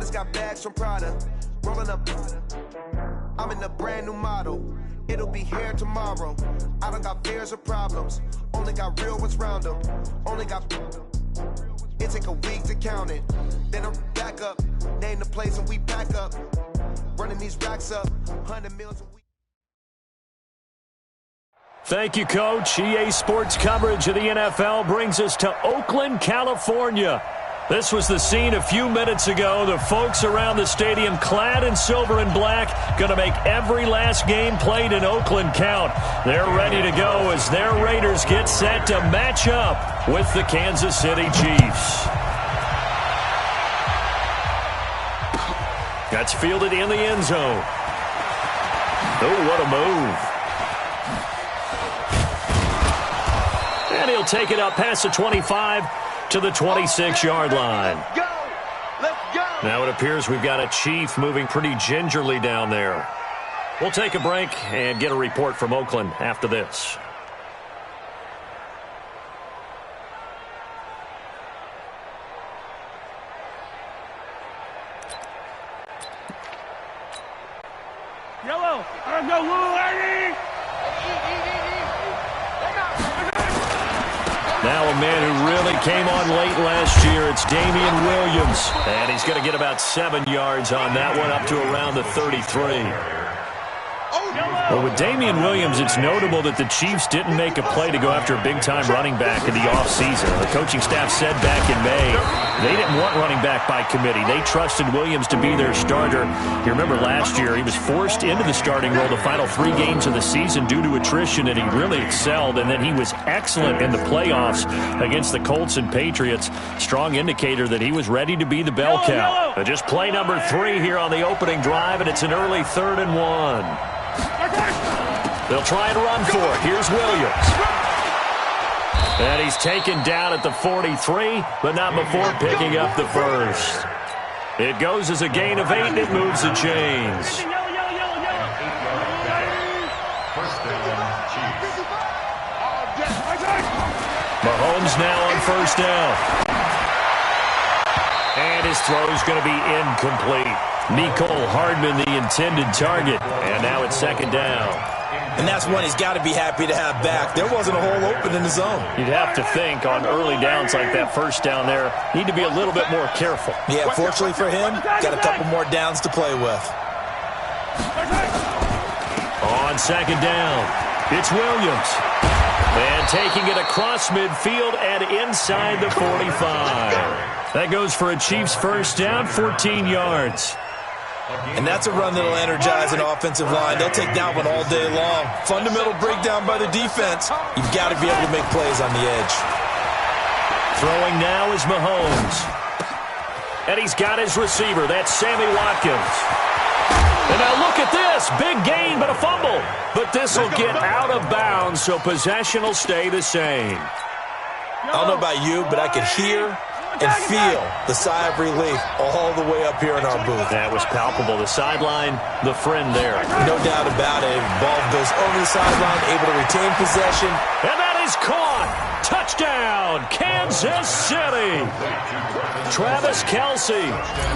just got bags from Prada. Rolling up. I'm in a brand new model. It'll be here tomorrow. I don't got fears or problems. Only got real ones round them. Only got. It take a week to count it. Then I'm back up. Name the place and we back up. Running these racks up. 100 millions a week. Thank you, Coach. EA Sports coverage of the NFL brings us to Oakland, California. This was the scene a few minutes ago. The folks around the stadium clad in silver and black going to make every last game played in Oakland count. They're ready to go as their Raiders get set to match up with the Kansas City Chiefs. That's fielded in the end zone. Oh, what a move. And he'll take it up past the 25 to the 26-yard line. Now it appears we've got a Chief moving pretty gingerly down there. We'll take a break and get a report from Oakland after this. Yellow, I go little lady. Now a man who really came on late last year, it's Damian Williams. And he's going to get about 7 yards on that one, up to around the 33. Well, with Damian Williams, it's notable that the Chiefs didn't make a play to go after a big-time running back in the offseason. The coaching staff said back in May they didn't want running back by committee. They trusted Williams to be their starter. You remember last year, he was forced into the starting role the final 3 games of the season due to attrition, and he really excelled. And then he was excellent in the playoffs against the Colts and Patriots. Strong indicator that he was ready to be the bell cow. But just play number 3 here on the opening drive, and it's an early 3rd and 1. They'll try and run for it. Here's Williams. And he's taken down at the 43, but not before picking up the first. It goes as a gain of 8, and it moves the chains. Mahomes now on first down. And his throw is going to be incomplete. Mecole Hardman, the intended target. And now it's 2nd down. And that's one he's got to be happy to have back. There wasn't a hole open in the zone. You'd have to think on early downs like that first down there, need to be a little bit more careful. Yeah, fortunately for him, got a couple more downs to play with. On 2nd down, it's Williams. And taking it across midfield and inside the 45. That goes for a Chiefs first down, 14 yards. And that's a run that'll energize an offensive line. They'll take that one all day long. Fundamental breakdown by the defense. You've got to be able to make plays on the edge. Throwing now is Mahomes. And he's got his receiver. That's Sammy Watkins. And now look at this. Big gain, but a fumble. But this will get out of bounds, so possession will stay the same. I don't know about you, but I could hear and feel the sigh of relief all the way up here in our booth. That was palpable. The sideline, the friend there. No doubt about it. Ball goes over the sideline, able to retain possession. And that is caught. Touchdown, Kansas City. Travis Kelce,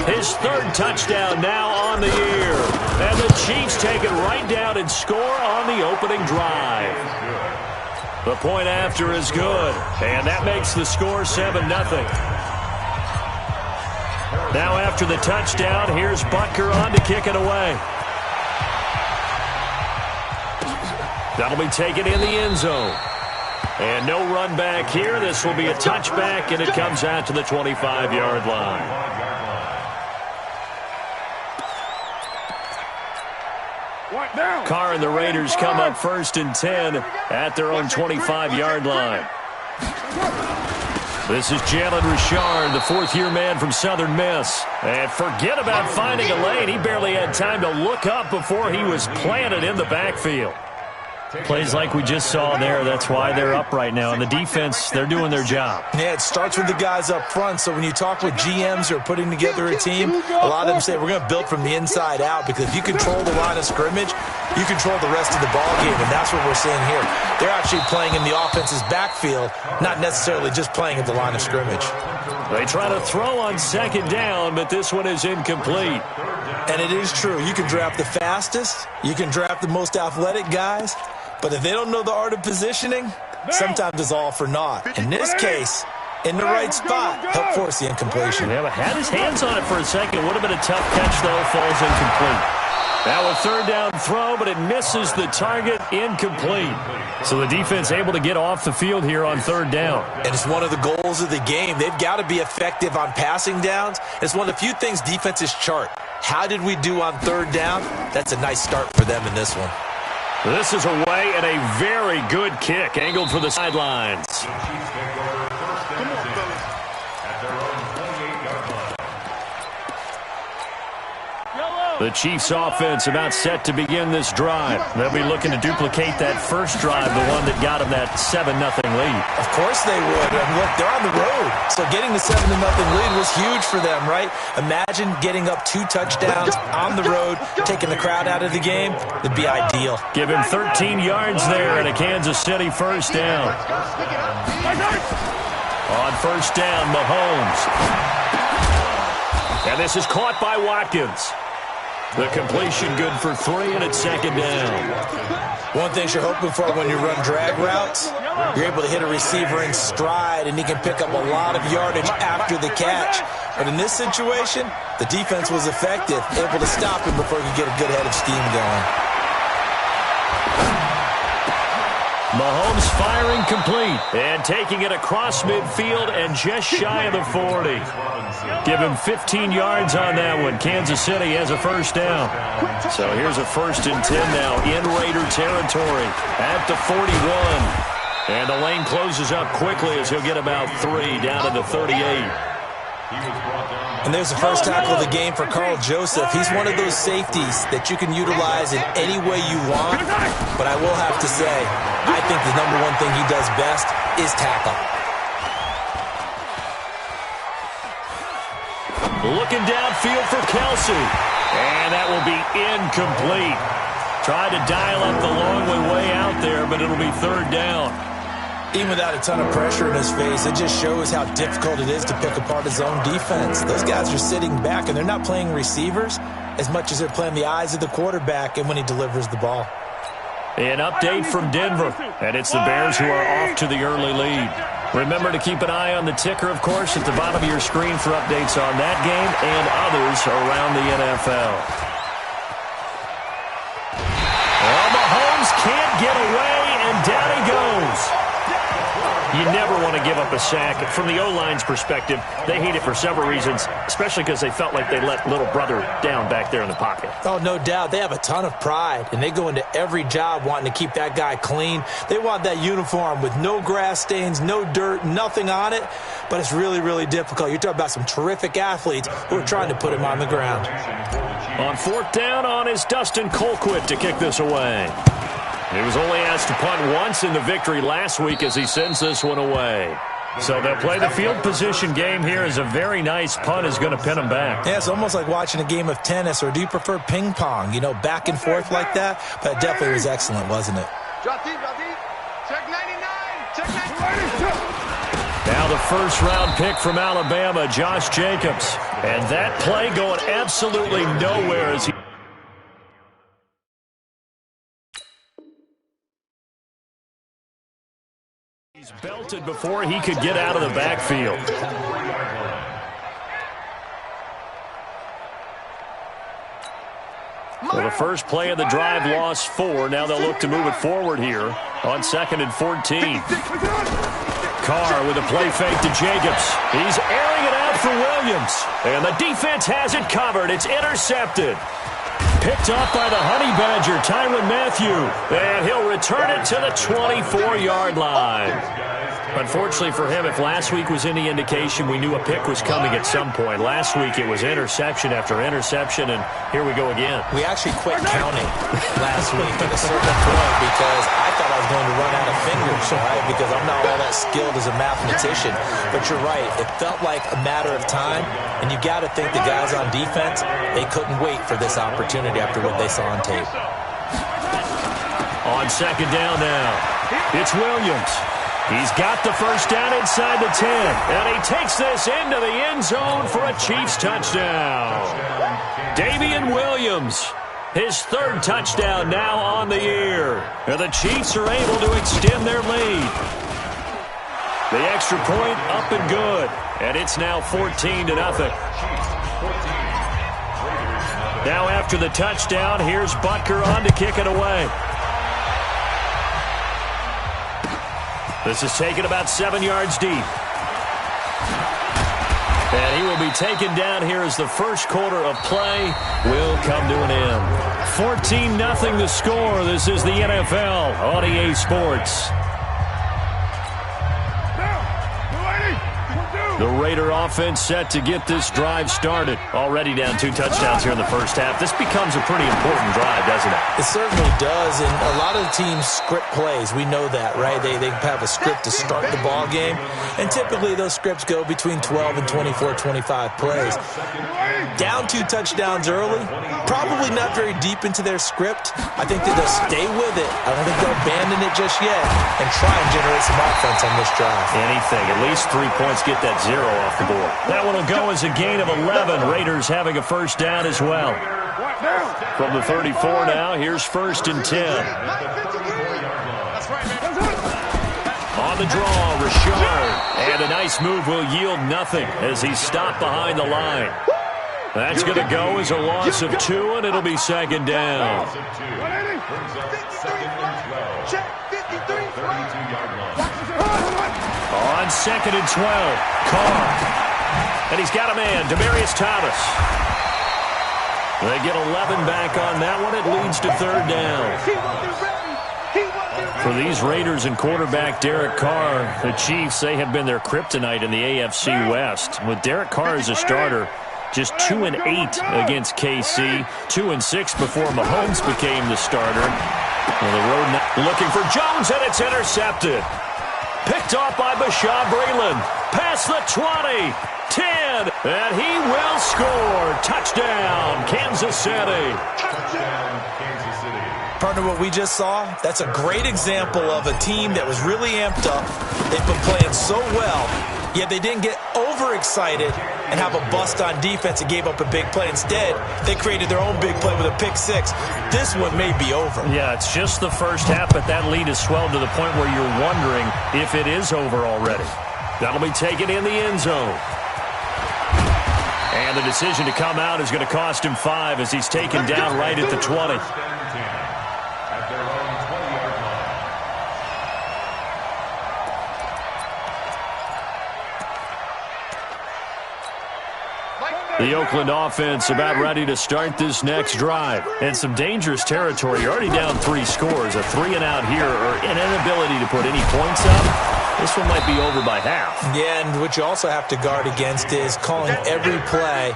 his 3rd touchdown now on the year. And the Chiefs take it right down and score on the opening drive. The point after is good, and that makes the score 7-0. Now after the touchdown, here's Butker on to kick it away. That'll be taken in the end zone. And no run back here. This will be a touchback, and it comes out to the 25-yard line. Carr and the Raiders come up 1st and 10 at their own 25-yard line. This is Jalen Richard, the 4th-year man from Southern Miss. And forget about finding a lane. He barely had time to look up before he was planted in the backfield. Plays like we just saw there. That's why they're up right now. And the defense, they're doing their job. Yeah, it starts with the guys up front. So when you talk with GMs who are putting together a team, a lot of them say we're going to build from the inside out, because if you control the line of scrimmage, you control the rest of the ball game, and that's what we're seeing here. They're actually playing in the offense's backfield, not necessarily just playing at the line of scrimmage. They try to throw on second down, but this one is incomplete. And it is true. You can draft the fastest. You can draft the most athletic guys. But if they don't know the art of positioning, sometimes it's all for naught. In this case, in the right spot, help force the incompletion. Yeah, but had his hands on it for a second. Would have been a tough catch, though. Falls incomplete. Now a third down throw, but it misses the target, incomplete. So the defense able to get off the field here on third down. And it's one of the goals of the game. They've got to be effective on passing downs. It's one of the few things defenses chart. How did we do on third down? That's a nice start for them in this one. This is away and a very good kick, angled for the sidelines. The Chiefs offense about set to begin this drive. They'll be looking to duplicate that first drive, the one that got them that 7-0 lead. Of course they would. I mean, look, they're on the road. So getting the 7-0 lead was huge for them, right? Imagine getting up 2 touchdowns on the road, taking the crowd out of the game. It'd be ideal. Give him 13 yards there and a Kansas City first down. On first down, Mahomes. And this is caught by Watkins. The completion good for 3, and it's second down. One thing you're hoping for when you run drag routes, you're able to hit a receiver in stride, and he can pick up a lot of yardage after the catch. But in this situation, the defense was effective, able to stop him before he could get a good head of steam going. Mahomes firing complete and taking it across midfield and just shy of the 40. Give him 15 yards on that one. Kansas City has a first down. So here's a 1st and 10 now in Raider territory at the 41. And the lane closes up quickly as he'll get about 3 down to the 38. And there's the first tackle of the game for Carl Joseph. He's one of those safeties that you can utilize in any way you want. But I will have to say, I think the number one thing he does best is tackle. Looking downfield for Kelsey. And that will be incomplete. Tried to dial up the long way out there, but it'll be third down. Even without a ton of pressure in his face, it just shows how difficult it is to pick apart his own defense. Those guys are sitting back, and they're not playing receivers as much as they're playing the eyes of the quarterback and when he delivers the ball. An update from Denver, and it's the Bears who are off to the early lead. Remember to keep an eye on the ticker, of course, at the bottom of your screen for updates on that game and others around the NFL. Well, Mahomes can't get away, and down he goes. You never want to give up a sack. From the O-line's perspective, they hate it for several reasons, especially because they felt like they let little brother down back there in the pocket. Oh, no doubt. They have a ton of pride, and they go into every job wanting to keep that guy clean. They want that uniform with no grass stains, no dirt, nothing on it, but it's really, really difficult. You're talking about some terrific athletes who are trying to put him on the ground. On 4th down on is Dustin Colquitt to kick this away. He was only asked to punt once in the victory last week as he sends this one away. So they'll play the field position game here as a very nice punt is going to pin them back. Yeah, it's almost like watching a game of tennis, or do you prefer ping pong? You know, back and forth like that? But it definitely was excellent, wasn't it? Check 99. Check 99. Now the first-round pick from Alabama, Josh Jacobs. And that play going absolutely nowhere as he... He's belted before he could get out of the backfield. Well, the first play of the drive lost 4. Now they'll look to move it forward here on 2nd and 14. Carr with a play fake to Jacobs. He's airing it out for Williams. And the defense has it covered. It's intercepted. Picked up by the Honey Badger, Tyrann Mathieu. And he'll return it to the 24-yard line. Unfortunately for him, if last week was any indication, we knew a pick was coming at some point. Last week it was interception after interception, and here we go again. We actually quit counting last week at a certain point because I thought I was going to run out of fingers, right? Because I'm not all that skilled as a mathematician. But you're right. It felt like a matter of time, and you got to think the guys on defense, they couldn't wait for this opportunity after what they saw on tape. On 2nd down now, it's Williams. He's got the first down inside the 10, and he takes this into the end zone for a Chiefs touchdown. Damien Williams, his third touchdown now on the year. And the Chiefs are able to extend their lead. The extra point up and good, and it's now 14-0. Now after the touchdown, here's Butker on to kick it away. This is taken about 7 yards deep. And he will be taken down here as the first quarter of play will come to an end. 14-0 the score. This is the NFL on EA Sports. The Raider offense set to get this drive started. Already down 2 touchdowns here in the first half. This becomes a pretty important drive, doesn't it? It certainly does, and a lot of the teams script plays. We know that, right? They have a script to start the ball game, and typically those scripts go between 12 and 24, 25 plays. Down 2 touchdowns early, probably not very deep into their script. I think that they'll stay with it. I don't think they'll abandon it just yet and try and generate some offense on this drive. Anything. At least 3 points, get that 0 off the board. That one will go as a gain of 11. Raiders having a first down as well. From the 34 now, here's 1st and 10. On the draw, Richard. And a nice move will yield nothing as he's stopped behind the line. That's going to go as a loss of 2, and it'll be 2nd down. On 2nd and 12, Carr. And he's got a man, Demaryius Thomas. They get 11 back on that one. It leads to 3rd down. For these Raiders and quarterback Derek Carr, the Chiefs, they have been their kryptonite in the AFC West. With Derek Carr as a starter, just 2-8 against KC, 2-6 before Mahomes became the starter. On the road now, looking for Jones, and it's intercepted. Picked off by Bashaud Breeland. Past the 20, 10, and he will score. Touchdown, Kansas City. Partner, what we just saw, that's a great example of a team that was really amped up. They've been playing so well, yet they didn't get overexcited and have a bust on defense and gave up a big play. Instead, they created their own big play with a pick 6. This one may be over. Yeah, it's just the first half, but that lead has swelled to the point where you're wondering if it is over already. That'll be taken in the end zone. And the decision to come out is going to cost him 5 as he's taken down right at the 20. The Oakland offense about ready to start this next drive. And some dangerous territory. You're already down 3 scores. A 3-and-out here or an inability to put any points up. This one might be over by half. Yeah, and what you also have to guard against is calling every play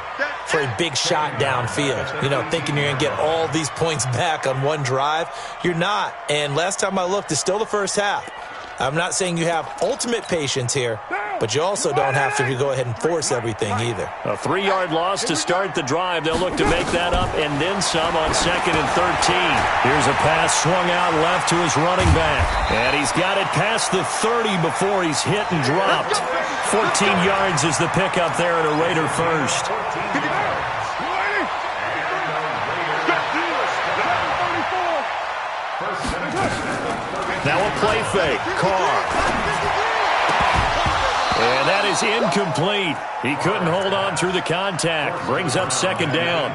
for a big shot downfield. You know, thinking you're going to get all these points back on one drive. You're not. And last time I looked, it's still the first half. I'm not saying you have ultimate patience here, but you also don't have to go ahead and force everything either. A 3-yard loss to start the drive. They'll look to make that up and then some on 2nd and 13. Here's a pass swung out left to his running back. And he's got it past the 30 before he's hit and dropped. 14 yards is the pickup there at a Raider first. Now a play fake. Carr. And that is incomplete. He couldn't hold on through the contact. Brings up 2nd down.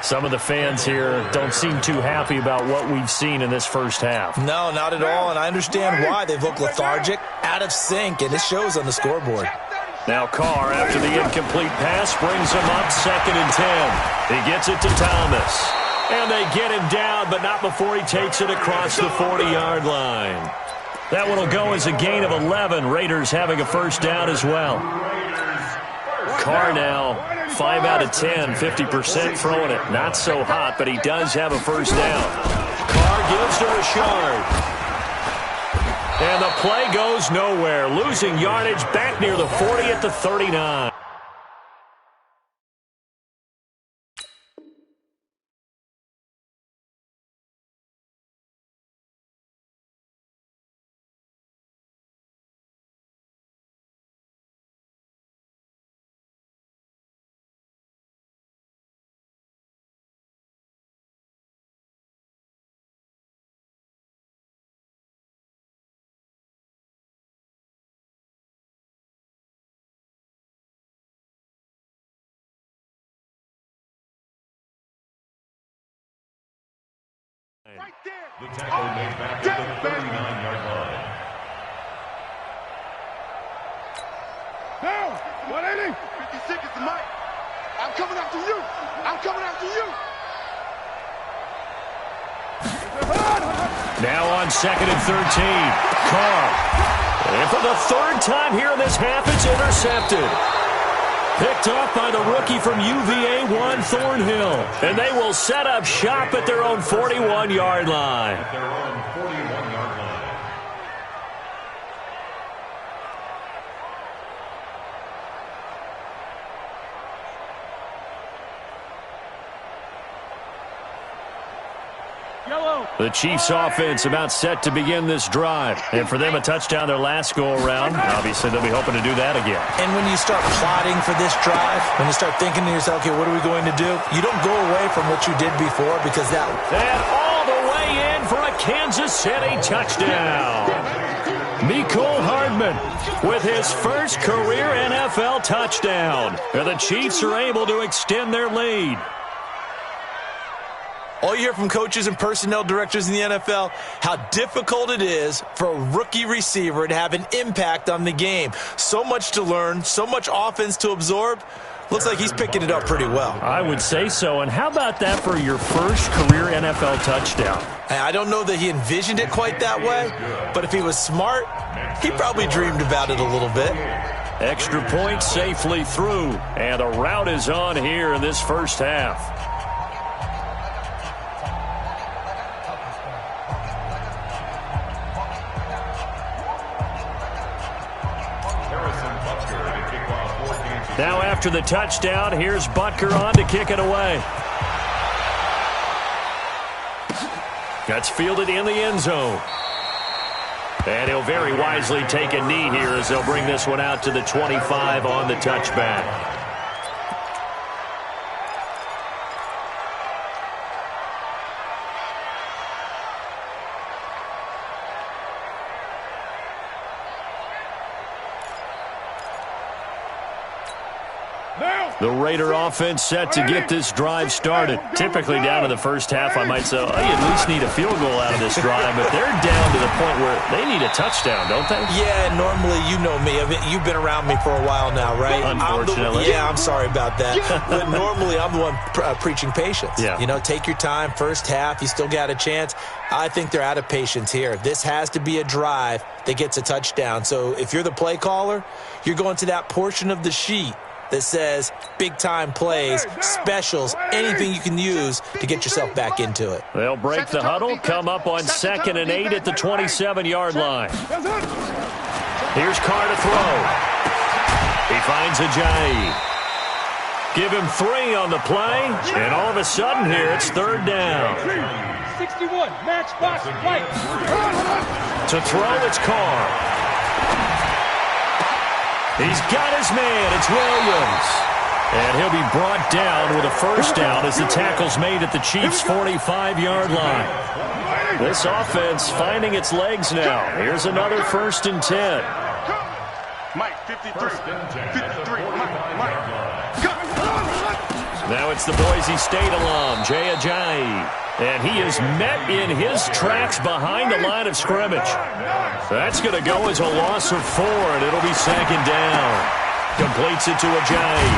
Some of the fans here don't seem too happy about what we've seen in this first half. No, not at all, and I understand why. They've looked lethargic, out of sync, and it shows on the scoreboard. Now Carr, after the incomplete pass, brings him up 2nd and 10. He gets it to Thomas. And they get him down, but not before he takes it across the 40-yard line. That one will go as a gain of 11. Raiders having a first down as well. Carr now, 5 out of 10, 50% throwing it. Not so hot, but he does have a first down. Carr gives to Richard. And the play goes nowhere. Losing yardage back near the 40 at the 39. Right there. The tackle made back at the 39-yard line. Down. 180. 50 seconds to Mike. I'm coming after you. I'm coming after you. Now on 2nd and 13. Carr. And for the third time here in this half, it's intercepted. Picked off by the rookie from UVA, Juan Thornhill. And they will set up shop at their own 41-yard line. At their own 41-yard line. The Chiefs offense about set to begin this drive. And for them, a touchdown their last go-around. Obviously, they'll be hoping to do that again. And when you start plotting for this drive, when you start thinking to yourself, okay, what are we going to do? You don't go away from what you did before because that... And all the way in for a Kansas City touchdown. Mecole Hardman with his first career NFL touchdown. And the Chiefs are able to extend their lead. All you hear from coaches and personnel directors in the NFL, how difficult it is for a rookie receiver to have an impact on the game. So much to learn, so much offense to absorb. Looks like he's picking it up pretty well. I would say so. And how about that for your first career NFL touchdown? I don't know that he envisioned it quite that way, but if he was smart, he probably dreamed about it a little bit. Extra point safely through. And the route is on here in this first half. Now after the touchdown, here's Butker on to kick it away. That's fielded in the end zone. And he'll very wisely take a knee here as they'll bring this one out to the 25 on the touchback. The Raider offense set to get this drive started. Typically down to the first half, I might say, oh, you at least need a field goal out of this drive, but they're down to the point where they need a touchdown, don't they? Yeah, normally, you know me. I mean, you've been around me for a while now, right? Unfortunately. I'm sorry about that. But normally, I'm the one preaching patience. Yeah. You know, take your time, first half, you still got a chance. I think they're out of patience here. This has to be a drive that gets a touchdown. So if you're the play caller, you're going to that portion of the sheet that says big-time plays, specials, anything you can use to get yourself back into it. They'll break the huddle, come up on 2nd and 8 at the 27-yard line. Here's Carr to throw. He finds Ajayi. Give him 3 on the play, and all of a sudden here it's 3rd down. 61, matchbox, right. To throw, it's Carr. He's got his man. It's Williams. And he'll be brought down with a first down as the tackle's made at the Chiefs' 45-yard line. This offense finding its legs now. Here's another 1st and 10. Mike, 53. 53. Mike. Now it's the Boise State alum, Jay Ajayi. And he is met in his tracks behind the line of scrimmage. That's going to go as a loss of 4, and it'll be 2nd down. Completes it to Ajayi.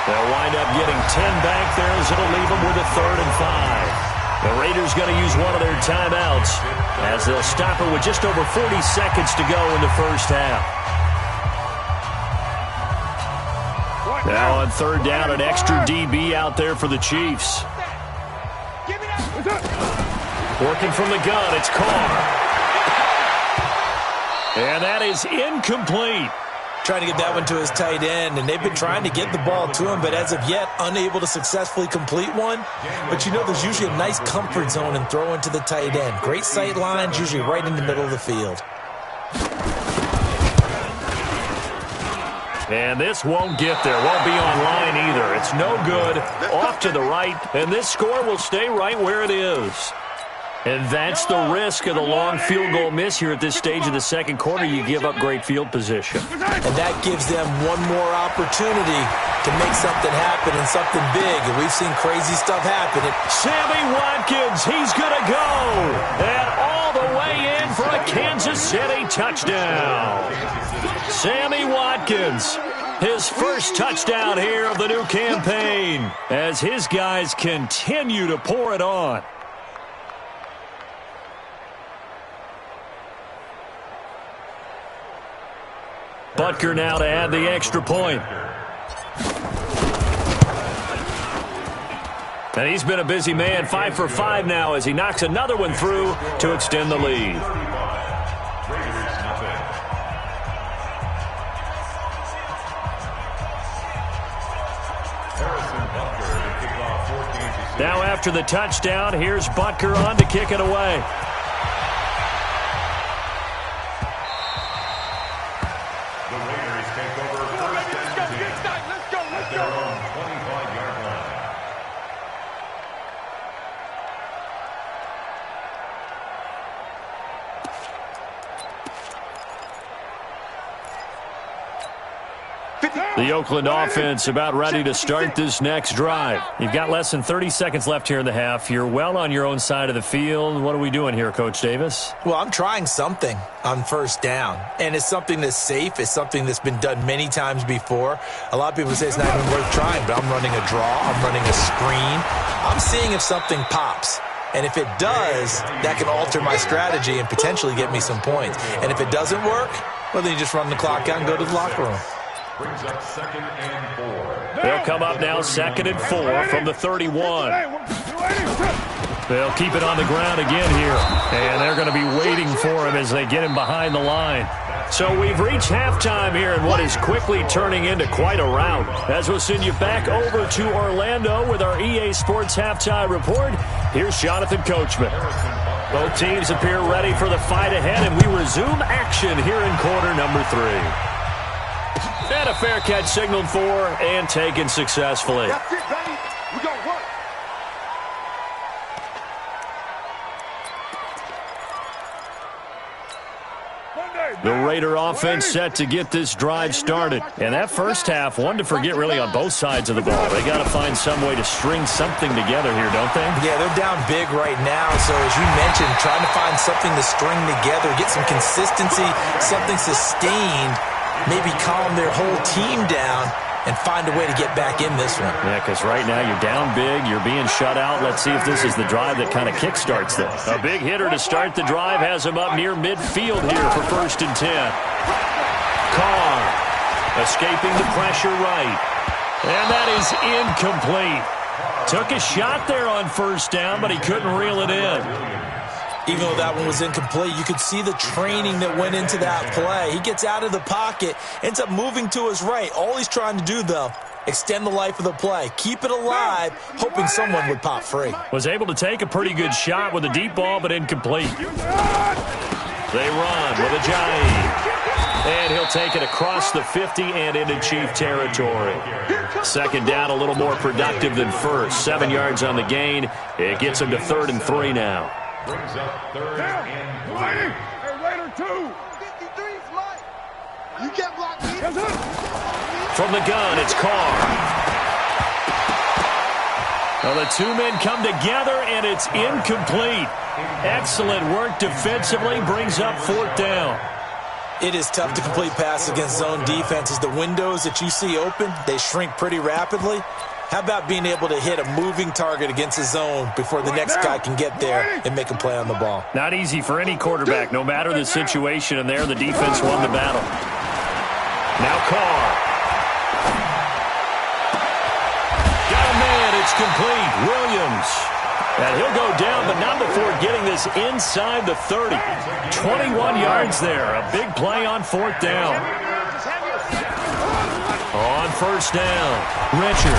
They'll wind up getting 10 back there as it'll leave them with a 3rd and 5. The Raiders going to use one of their timeouts as they'll stop it with just over 40 seconds to go in the first half. Now on 3rd down, an extra DB out there for the Chiefs. Working from the gun, it's Carr. And that is incomplete. Trying to get that one to his tight end, and they've been trying to get the ball to him, but as of yet, unable to successfully complete one. But you know, there's usually a nice comfort zone in throwing to the tight end. Great sight lines, usually right in the middle of the field. And this won't get there. Won't be online either. It's no good. Off to the right. And this score will stay right where it is. And that's the risk of the long field goal miss here at this stage of the second quarter. You give up great field position. And that gives them one more opportunity to make something happen and something big. And we've seen crazy stuff happen. Sammy Watkins, he's going to go. And all the way in for a Kansas City touchdown. Sammy Watkins, his first touchdown here of the new campaign as his guys continue to pour it on. Butker now to add the extra point. And he's been a busy man, 5 for 5 now as he knocks another one through to extend the lead. Now after the touchdown, here's Butker on to kick it away. The Oakland offense about ready to start this next drive. You've got less than 30 seconds left here in the half. You're well on your own side of the field. What are we doing here, Coach Davis? Well, I'm trying something on first down, and it's something that's safe. It's something that's been done many times before. A lot of people say it's not even worth trying, but I'm running a draw. I'm running a screen. I'm seeing if something pops. And if it does, that can alter my strategy and potentially get me some points. And if it doesn't work, well, then you just run the clock out and go to the locker room. Brings up 2nd and 4. They'll come up now 2nd and 4 from the 31. They'll keep it on the ground again here. And they're going to be waiting for him as they get him behind the line. So we've reached halftime here in what is quickly turning into quite a rout. As we'll send you back over to Orlando with our EA Sports Halftime Report, here's Jonathan Coachman. Both teams appear ready for the fight ahead, and we resume action here in quarter number 3. And a fair catch signaled for and taken successfully. That's it, baby. We gonna work. The Raider offense set to get this drive started. And that first half, one to forget really on both sides of the ball. They got to find some way to string something together here, don't they? Yeah, they're down big right now. So as you mentioned, trying to find something to string together, get some consistency, something sustained, maybe calm their whole team down and find a way to get back in this one. Yeah, because right now you're down big, you're being shut out. Let's see if this is the drive that kind of kickstarts this. A big hitter to start the drive has him up near midfield here for 1st and 10. Carr escaping the pressure right. And that is incomplete. Took a shot there on 1st down, but he couldn't reel it in. Even though that one was incomplete, you could see the training that went into that play. He gets out of the pocket, ends up moving to his right. All he's trying to do, though, extend the life of the play. Keep it alive, hoping someone would pop free. Was able to take a pretty good shot with a deep ball, but incomplete. They run with Ajayi. And he'll take it across the 50 and into Chief territory. 2nd down, a little more productive than 1st. 7 yards on the gain. It gets him to 3rd and 3 now. Brings up 3rd and 3. Hey, Raider 2. 53's mine. You can't block me. From the gun, it's Carr. Well, the two men come together, and it's incomplete. Excellent work defensively, brings up 4th down. It is tough to complete passes against zone defenses. The windows that you see open, they shrink pretty rapidly. How about being able to hit a moving target against the zone before the next guy can get there and make a play on the ball? Not easy for any quarterback, no matter the situation, and there the defense won the battle. Now Carr. Got a man, it's complete. Williams. And he'll go down, but not before getting this inside the 30. 21 yards there. A big play on 4th down. On 1st down, Richard.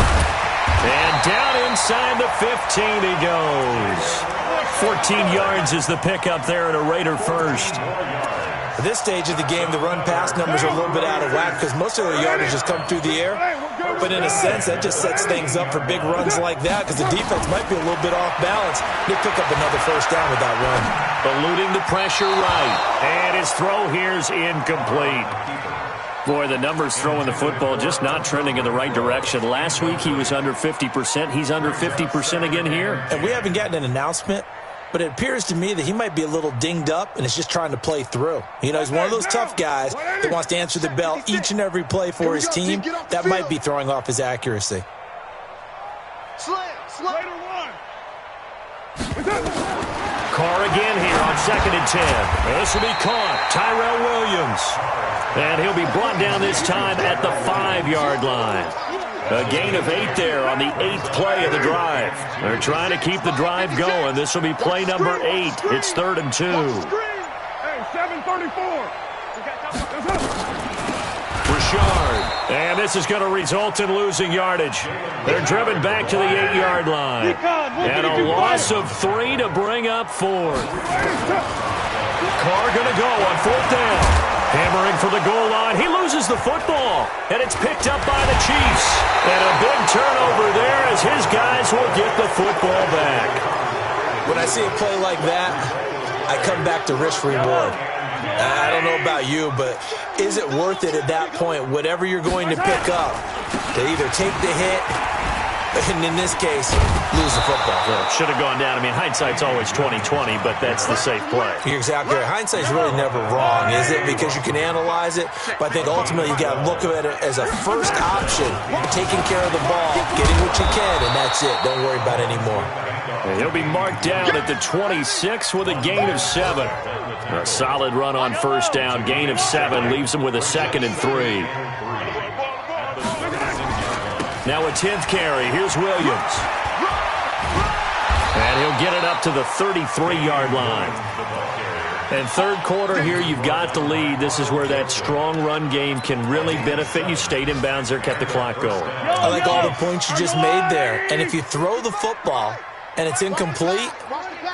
And down inside the 15 he goes. 14 yards is the pickup there at a Raider first. At this stage of the game, the run-pass numbers are a little bit out of whack because most of their yardage has come through the air. but in a sense, that just sets things up for big runs like that because the defense might be a little bit off balance. They pick up another first down with that run. Eluding the pressure right. And his throw here's incomplete. Boy, the numbers throwing the football just not trending in the right direction. Last week he was under 50%. He's under 50% again here. And we haven't gotten an announcement, but it appears to me that he might be a little dinged up and is just trying to play through. You know, he's one of those tough guys that wants to answer the bell each and every play for his team. That might be throwing off his accuracy. Carr again here on 2nd and 10. This will be caught. Tyrell Williams. And he'll be brought down this time at the 5-yard line. A gain of 8 there on the 8th play of the drive. They're trying to keep the drive going. This will be play number 8. It's 3rd and 2. Hey, 734. Richard. And this is going to result in losing yardage. They're driven back to the 8-yard line. And a loss of 3 to bring up 4. Carr going to go on 4th down. Hammering for the goal line. He loses the football. And it's picked up by the Chiefs. And a big turnover there as his guys will get the football back. When I see a play like that, I come back to risk-reward. I don't know about you, but is it worth it at that point, whatever you're going to pick up, to either take the hit, and in this case, lose the football? Well, should have gone down. I mean, hindsight's always 20/20, but that's the safe play. You're exactly right. Hindsight's really never wrong, is it? Because you can analyze it, but I think ultimately you got to look at it as a first option, taking care of the ball, getting what you can, and that's it. Don't worry about it anymore. And he'll be marked down at the 26 with a gain of 7. A solid run on first down. Gain of 7 leaves him with a 2nd and 3. Now a 10th carry. Here's Williams. And he'll get it up to the 33-yard line. And third quarter here, you've got the lead. This is where that strong run game can really benefit you. Stayed in bounds there, kept the clock going. I like all the points you just made there. And if you throw the football and it's incomplete,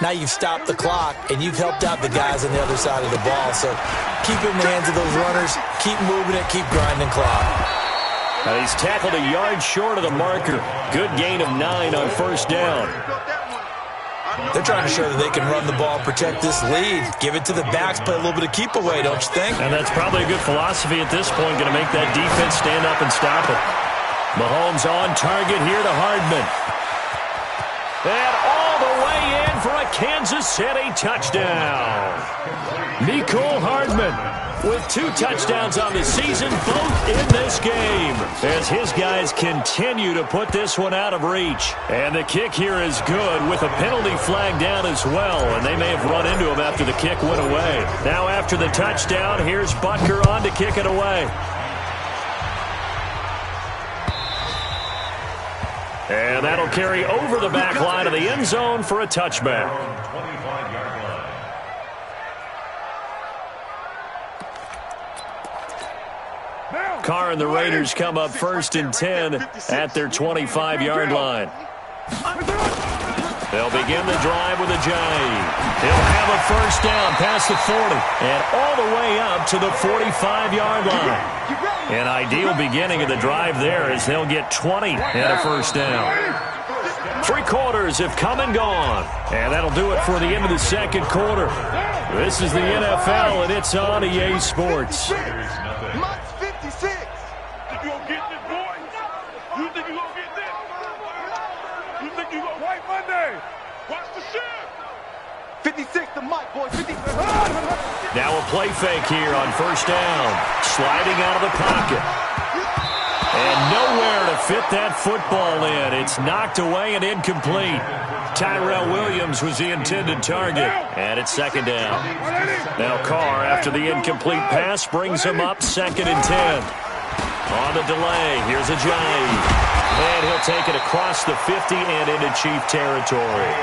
now you've stopped the clock and you've helped out the guys on the other side of the ball. So keep it in the hands of those runners. Keep moving it. Keep grinding clock. He's tackled a yard short of the marker. Good gain of 9 on first down. They're trying to show that they can run the ball, protect this lead. Give it to the backs, play a little bit of keep away, don't you think? And that's probably a good philosophy at this point, going to make that defense stand up and stop it. Mahomes on target here to Hardman. And all the way in for a Kansas City touchdown. Mecole Hardman with 2 touchdowns on the season, both in this game, as his guys continue to put this one out of reach. And the kick here is good with a penalty flag down as well, and they may have run into him after the kick went away. Now after the touchdown, here's Butker on to kick it away. And that'll carry over the back line of the end zone for a touchback. Carr and the Raiders come up 1st and 10 at their 25-yard line. They'll begin the drive with a jive. He'll have a first down past the 40 and all the way up to the 45-yard line. An ideal beginning of the drive there as they'll get 20 and a first down. 3 quarters have come and gone. And that'll do it for the end of the second quarter. This is the NFL, and it's on EA Sports. Now a play fake here on first down. Sliding out of the pocket. And nowhere to fit that football in. It's knocked away and incomplete. Tyrell Williams was the intended target. And it's 2nd down. Now Carr, after the incomplete pass, brings him up 2nd and 10. On the delay, here's a jive. And he'll take it across the 50 and into Chief territory.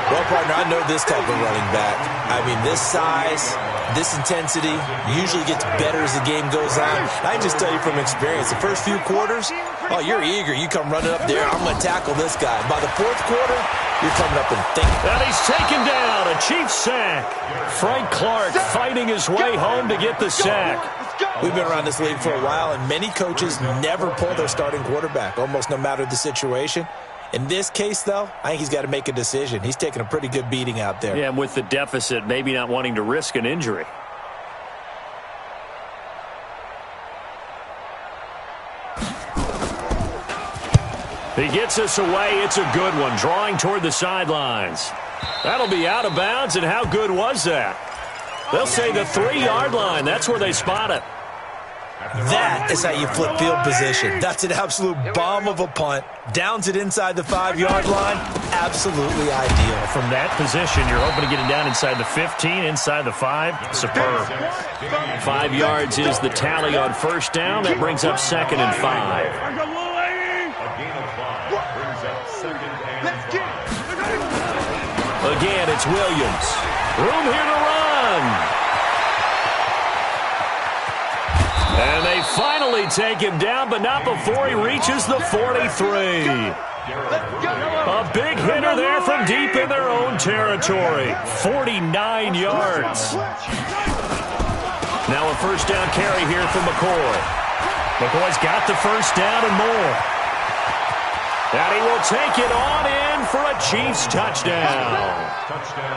Well, partner, I know this type of running back. I mean, this size, this intensity usually gets better as the game goes on. I can just tell you from experience, the first few quarters, oh, you're eager. You come running up there, I'm going to tackle this guy. By the 4th quarter, you're coming up and thinking. And he's taken down, a Chiefs sack. Frank Clark fighting his way home to get the sack. We've been around this league for a while, and many coaches never pull their starting quarterback, almost no matter the situation. In this case, though, I think he's got to make a decision. He's taking a pretty good beating out there. Yeah, and with the deficit, maybe not wanting to risk an injury. He gets us away. It's a good one, drawing toward the sidelines. That'll be out of bounds, and how good was that? They'll say the 3-yard line. That's where they spot it. That is how you flip field position. That's an absolute bomb of a punt. Downs it inside the 5-yard line. Absolutely ideal. From that position, you're hoping to get it down inside the 15, inside the 5. Superb. 5 yards is the tally on first down. That brings up 2nd and 5. Again, it's Williams. Room here to run. And they finally take him down, but not before he reaches the 43. A big hitter there from deep in their own territory. 49 yards. Now a first down carry here from McCoy. McCoy's got the first down and more. And he will take it on in for a Chiefs touchdown.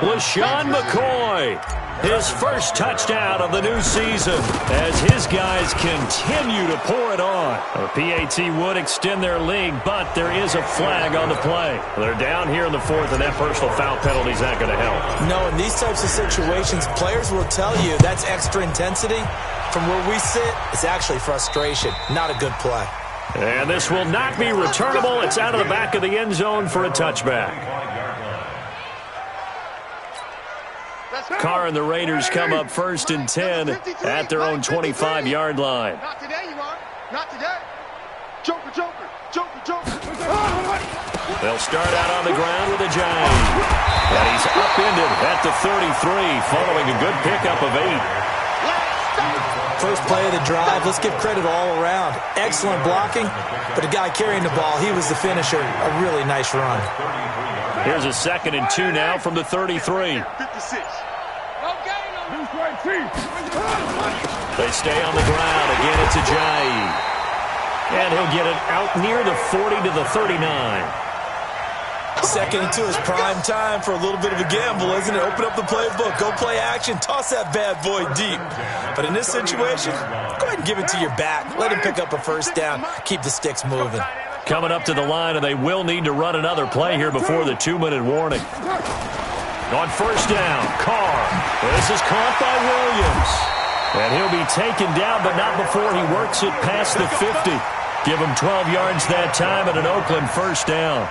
LaShawn McCoy, his first touchdown of the new season as his guys continue to pour it on. The PAT would extend their lead, but there is a flag on the play. They're down here in the 4th, and that personal foul penalty is not going to help. No, in these types of situations, players will tell you that's extra intensity. From where we sit, it's actually frustration. Not a good play. And this will not be returnable. It's out of the back of the end zone for a touchback. Carr and the Raiders come up 1st and 10 at their own 25-yard line. Not today, you are. Not today. Joker, Joker, Joker, Joker. They'll start out on the ground with a giant. And he's upended at the 33 following a good pickup of 8. First play of the drive, let's give credit all around. Excellent blocking, but the guy carrying the ball, he was the finisher. A really nice run. Here's a 2nd and 2 now from the 33. 56. They stay on the ground. Again, it's Ajayi. And he'll get it out near the 40 to the 39. 2nd and 2 is prime time for a little bit of a gamble, isn't it? Open up the playbook, go play action, toss that bad boy deep. But in this situation, go ahead and give it to your back. Let him pick up a first down, keep the sticks moving. Coming up to the line, and they will need to run another play here before the 2-minute warning. On first down, Carr. This is caught by Williams. And he'll be taken down, but not before he works it past the 50. Give him 12 yards that time and an Oakland first down.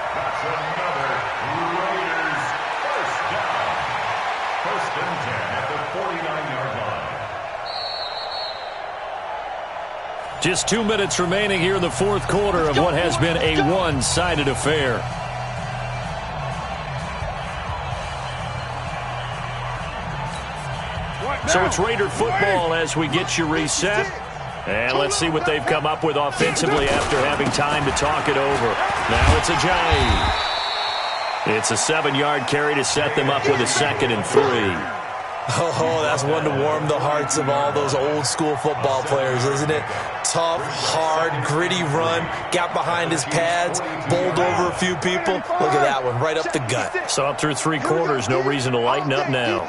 Just 2 minutes remaining here in the 4th quarter of what has been a one-sided affair. So it's Raider football as we get you reset. And let's see what they've come up with offensively after having time to talk it over. Now it's Ajayi. It's a 7-yard carry to set them up with a 2nd and 3. Oh, that's one to warm the hearts of all those old-school football players, isn't it? Tough, hard, gritty run, got behind his pads, bowled over a few people. Look at that one, right up the gut. So up through 3 quarters, no reason to lighten up now.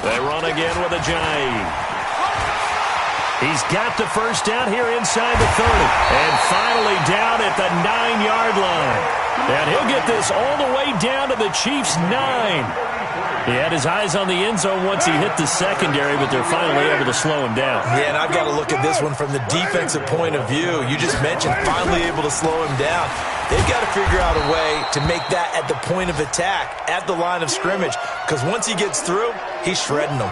They run again with Ajayi. He's got the first down here inside the 30. And finally down at the 9-yard line. And he'll get this all the way down to the Chiefs' 9. He had his eyes on the end zone once he hit the secondary, but they're finally able to slow him down. Yeah, and I've got to look at this one from the defensive point of view. You just mentioned finally able to slow him down. They've got to figure out a way to make that at the point of attack, at the line of scrimmage, because once he gets through, he's shredding them.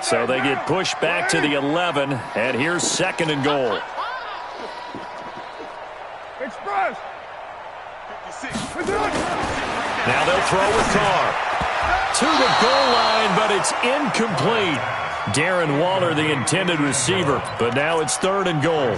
So they get pushed back to the 11, and here's 2nd and goal. Express. Now they'll throw with Carr. To the goal line, but it's incomplete. Darren Waller, the intended receiver, but now it's 3rd and goal.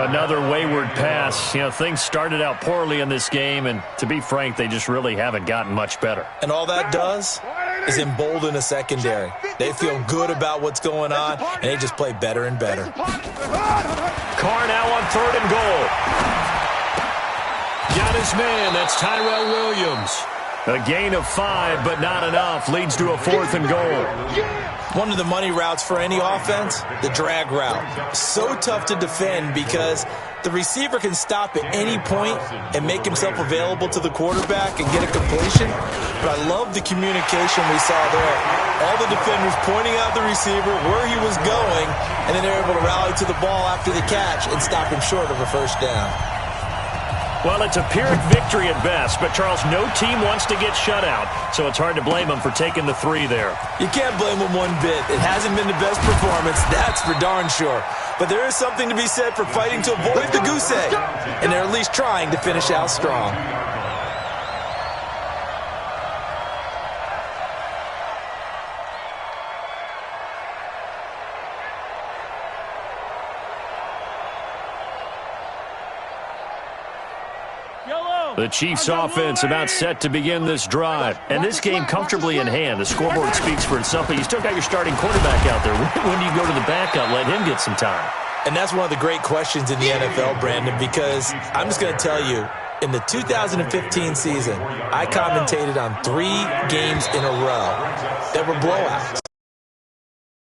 Another wayward pass. You know, things started out poorly in this game, and to be frank, they just really haven't gotten much better. And all that does, is embolden a secondary. They feel good about what's going on, and they just play better and better. Carr now on 3rd and goal. Got his man. That's Tyrell Williams. A gain of 5, but not enough. Leads to a 4th and goal. One of the money routes for any offense, the drag route. So tough to defend because the receiver can stop at any point and make himself available to the quarterback and get a completion. But I love the communication we saw there. All the defenders pointing out the receiver, where he was going, and then they're able to rally to the ball after the catch and stop him short of a first down. Well, it's a Pyrrhic victory at best, but, Charles, no team wants to get shut out, so it's hard to blame them for taking the 3 there. You can't blame them one bit. It hasn't been the best performance, that's for darn sure. But there is something to be said for fighting to avoid the goose egg, and they're at least trying to finish out strong. The Chiefs offense about set to begin this drive. And this game comfortably in hand. The scoreboard speaks for itself, but you still got your starting quarterback out there. When do you go to the backup, let him get some time? And that's one of the great questions in the NFL, Brandon, because I'm just going to tell you, in the 2015 season, I commentated on 3 games in a row that were blowouts.